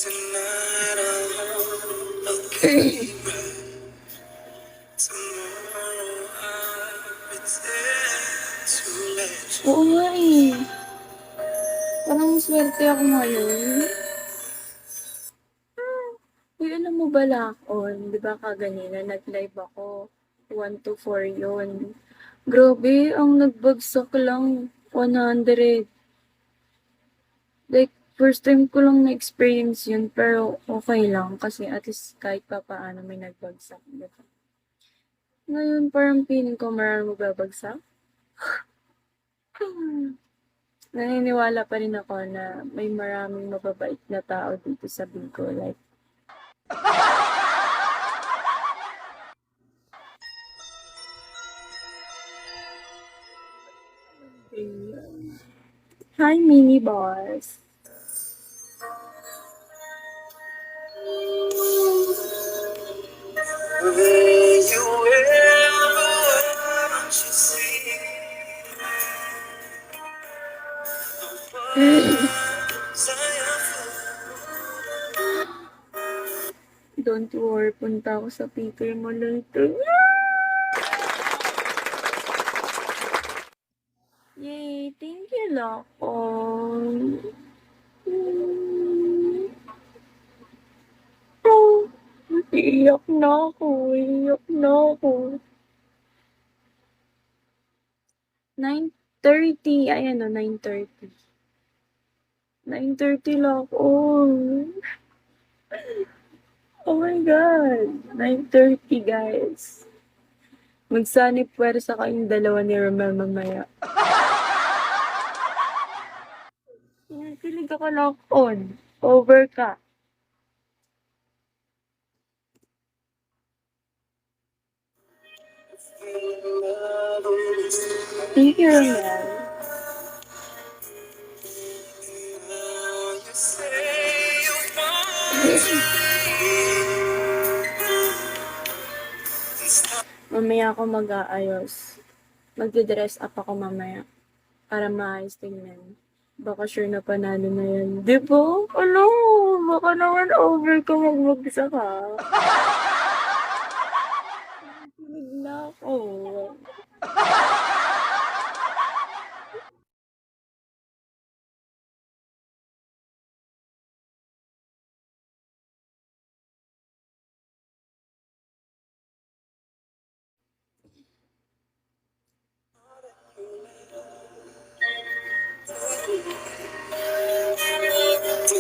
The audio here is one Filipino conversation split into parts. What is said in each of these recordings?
Tonight I'll be right. Tomorrow I'll pretend to let you. Oo nga eh. Parang swerte ako ngayon. Uy, alam mo ba Lakon, di ba kaganina nag-live ako, 1 to 4 yun. Grabe, ang nagbagsak lang, 100. Like, first time ko lang na-experience yun, pero okay lang kasi at least kahit pa paano may nagbagsak. Diba? Ngayon, parang feeling ko marami magbabagsak. Naniniwala pa rin ako na may maraming mababait na tao dito sa Bicol. Like, hi, mini boss. Will you ever want to see once I Don't worry, punta ako sa PK mo later. Yay! Thank you, Lakon. Oh, iiyak na ako. Iiyak na ako. 9:30. Ayan o, 9:30. 9:30 Lakon. Oh my God. 9:30, guys. Magsanib puwersa kayong dalawa ni Romel mamaya. Kinikilig ako Lakon. Over ka. Thank you, Romel. you say you want to Mamaya ako mag-aayos. Magde-dress up ako mamaya. Para maayos tingnan. Baka sure na panalo na yan. Di ba? Ano? Baka naman over ka magbagsa ka. Kilig na ako.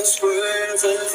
these words and